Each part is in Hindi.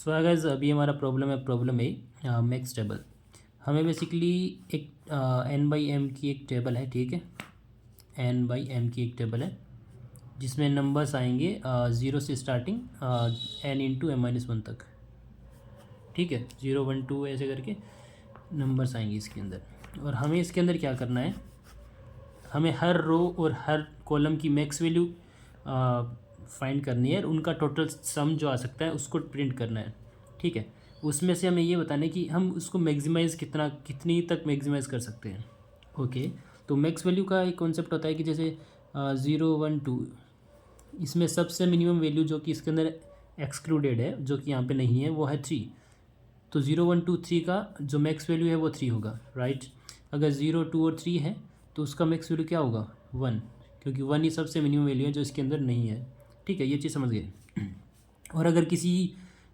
सो गाइस अभी हमारा प्रॉब्लम है मैक्स टेबल। हमें बेसिकली एक एन बाई एम की एक टेबल है, ठीक है। एन बाई एम की एक टेबल है जिसमें नंबर्स आएंगे 0 से starting n into m minus 1 तक, ठीक है। 0 1 2 ऐसे करके नंबर्स आएंगे इसके अंदर। और हमें इसके अंदर क्या करना है, हमें हर रो और हर कॉलम की मैक्स वैल्यू फाइंड करनी है और उनका टोटल सम जो आ सकता है उसको प्रिंट करना है, ठीक है। उसमें से हमें ये बताना है कि हम उसको मैक्सिमाइज़ कितनी तक मैक्सिमाइज़ कर सकते हैं, ओके। तो मैक्स वैल्यू का एक कॉन्सेप्ट होता है कि जैसे 0 1 2, इसमें सबसे मिनिमम वैल्यू जो कि इसके अंदर एक्सक्लूडेड है, जो कि यहाँ पे नहीं है, वो है 3। तो 0 1 2 3 का जो मैक्स वैल्यू है वो 3 होगा, राइट। अगर 0 2 और 3 है तो उसका मैक्स वैल्यू क्या होगा 1, क्योंकि 1 ही सबसे मिनिमम वैल्यू है जो इसके अंदर नहीं है, ठीक है। ये चीज़ समझ गए। और अगर किसी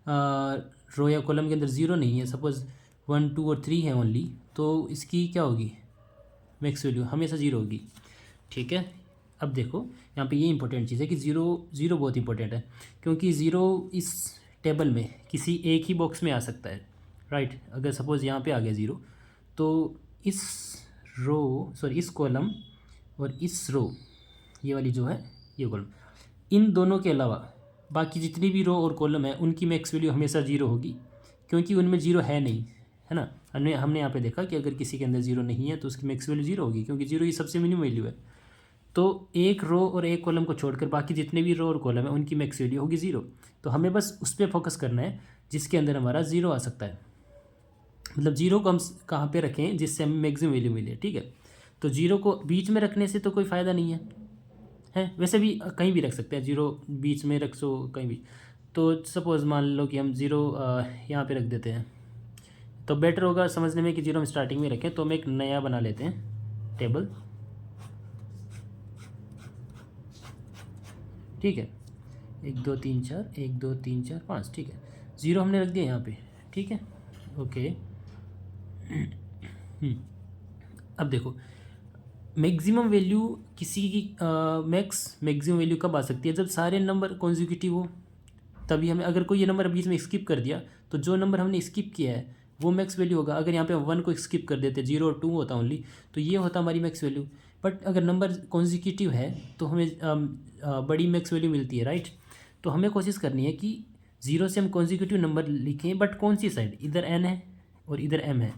रो या कॉलम के अंदर 0 नहीं है, सपोज़ 1 2 और 3 है ओनली, तो इसकी क्या होगी मैक्स वैल्यू हमेशा 0 होगी, ठीक है। अब देखो यहाँ पे ये इंपॉर्टेंट चीज़ है कि 0 बहुत इंपॉर्टेंट है, क्योंकि 0 इस टेबल में किसी एक ही बॉक्स में आ सकता है, राइट। अगर सपोज़ यहाँ पे आ गया 0, तो इस इस कॉलम और इस रो, ये वाली जो है ये कॉलम, इन दोनों के अलावा बाकी जितनी भी रो और कॉलम है उनकी मैक्स वैल्यू हमेशा 0 होगी, क्योंकि उनमें 0 है नहीं, है ना। हमने यहाँ पे देखा कि अगर किसी के अंदर 0 नहीं है तो उसकी मैक्स वैल्यू 0 होगी, क्योंकि 0 ही सबसे मिनिमम वैल्यू है। तो एक रो और एक कॉलम को छोड़कर बाकी जितने भी रो और कॉलम है उनकी मैक्स वैल्यू होगी 0। तो हमें बस उस पर फोकस करना है जिसके अंदर हमारा 0 आ सकता है, मतलब 0 को हम कहाँ पे रखें जिससे हमें मैक्सिमम वैल्यू मिले, ठीक है। तो 0 को बीच में रखने से तो कोई फ़ायदा नहीं है, वैसे भी कहीं भी रख सकते हैं, 0 बीच में रख सो कहीं भी। तो सपोज़ मान लो कि हम 0 यहाँ पे रख देते हैं, तो बेटर होगा समझने में कि 0 हम स्टार्टिंग में रखें। तो हम एक नया बना लेते हैं टेबल, ठीक है। 1 2 3 4 1 2 3 4 5, ठीक है। 0 हमने रख दिया यहाँ पे, ठीक है, ओके। अब देखो मैक्सिमम वैल्यू किसी की मैक्सिमम वैल्यू कब आ सकती है, जब सारे नंबर कॉन्जिक्यूटिव हो, तभी हमें। अगर कोई ये नंबर बीच में स्किप कर दिया तो जो नंबर हमने स्किप किया है वो मैक्स वैल्यू होगा। अगर यहाँ पे हम 1 को स्किप कर देते, 0 और 2 होता ओनली, तो ये होता हमारी मैक्स वैल्यू। बट अगर नंबर कॉन्जिक्यूटिव है तो हमें बड़ी मैक्स वैल्यू मिलती है, राइट। तो हमें कोशिश करनी है कि 0 से हम कॉन्जिक्यूटिव नंबर लिखें, बट कौन सी साइड, इधर n है और इधर m है।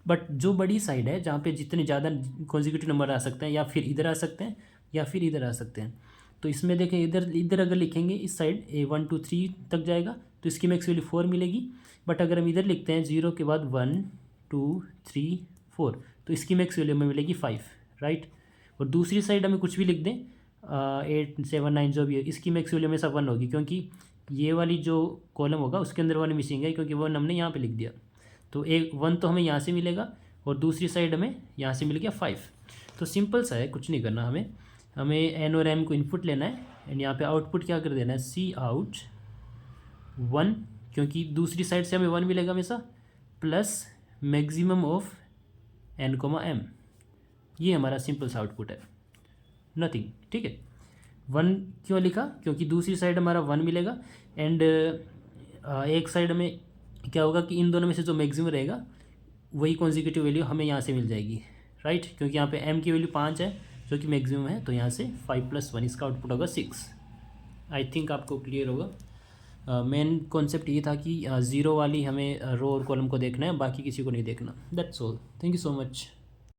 बट जो बड़ी साइड है जहाँ पे जितने ज़्यादा कॉन्जिक्यूटिव नंबर आ सकते हैं, या फिर इधर आ सकते हैं या फिर इधर आ सकते हैं। तो इसमें देखें इधर इधर अगर लिखेंगे इस साइड 1 2 3 तक जाएगा तो इसकी मैक्स वैल्यू 4 मिलेगी। बट अगर हम इधर लिखते हैं 0 के बाद 1 2 3 4, तो इसकी मैक्स वैल्यू हमें मिलेगी 5, राइट। और दूसरी साइड हमें कुछ भी लिख दें 8 7 9 जो भी है, इसकी मैक्स वैल्यू हमेशा 1 होगी, क्योंकि ये वाली जो कॉलम होगा उसके अंदर 1 मिसिंग है, क्योंकि 1 हमने यहाँ पर लिख दिया। तो एक 1 तो हमें यहाँ से मिलेगा और दूसरी साइड हमें यहाँ से मिल गया 5। तो सिंपल सा है, कुछ नहीं करना हमें एन और एम को इनपुट लेना है एंड यहाँ पे आउटपुट क्या कर देना है, सी आउट 1, क्योंकि दूसरी साइड से हमें 1 मिलेगा हमेशा, plus maximum of n comma m. ये हमारा सिंपल सा आउटपुट है, नथिंग, ठीक है। 1 क्यों लिखा, क्योंकि दूसरी साइड हमारा 1 मिलेगा एंड एक साइड में क्या होगा कि इन दोनों में से जो मैक्सिमम रहेगा वही कॉन्जिक्यूटिव वैल्यू हमें यहाँ से मिल जाएगी, राइट। क्योंकि यहाँ पे m की वैल्यू 5 है जो कि मैक्सिमम है, तो यहाँ से 5 + 1 इसका आउटपुट होगा 6। आई थिंक आपको क्लियर होगा। मेन कॉन्सेप्ट ये था कि 0 वाली हमें रो और कॉलम को देखना है, बाकी किसी को नहीं देखना। That's all, thank you so much.